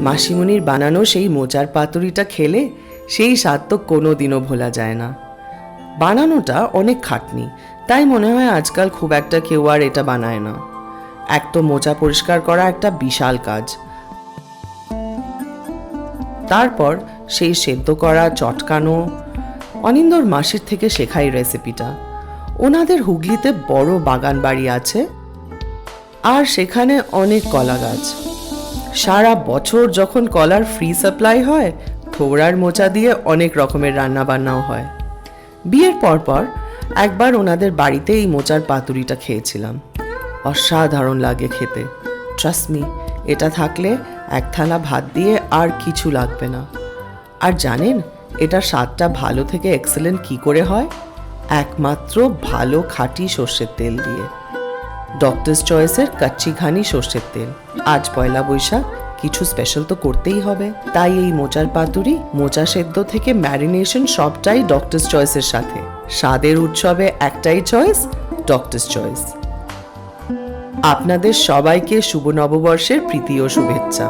মাসিমণির বানানো সেই মোচার পাতুরিটা খেলে সেই স্বাদ তো কোনোদিনও ভোলা যায় না। বানানোটা অনেক খাটনি, তাই মনে হয় আজকাল খুব একটা কেউ আর এটা বানায় না। এক তো মোচা পরিষ্কার করা একটা বিশাল কাজ, তারপর সেই সেদ্ধ করা চটকানো। অনিন্দর মাসির থেকে শেখাই রেসিপিটা। ওনাদের হুগলিতে বড় বাগান বাড়ি আছে, আর সেখানে অনেক কলা গাছ। সারা বছর যখন কলার ফ্রি সাপ্লাই হয়, থোড়ার মোচা দিয়ে অনেক রকমের রান্না বান্নাও হয়। বিয়ের পর একবার ওনাদের বাড়িতে এই মোচার পাতুরিটা খেয়েছিলাম। অসাধারণ লাগে খেতে। ট্রাস্ট মি, এটা থাকলে এক থালা ভাত দিয়ে আর কিছু লাগবে না। আর জানেন এটার স্বাদটা ভালো থেকে এক্সেলেন্ট কি করে হয়? একমাত্র ভালো খাঁটি সর্ষের তেল দিয়ে। ডক্টরস চয়েসের কাচ্চি ঘানি সর্ষের তেল। আজ পয়লা বৈশাখ, কিছু স্পেশাল তো করতেই হবে, তাই এই মোচার পাতুরি, মোচা সেদ্ধ থেকে ম্যারিনেশন সবটাই ডক্টরস চয়েসের সাথে। স্বাদের উৎসবে একটাই চয়েস, ডক্টরস চয়েস। আপনাদের সবাইকে শুভ নববর্ষের প্রীতি ও শুভেচ্ছা।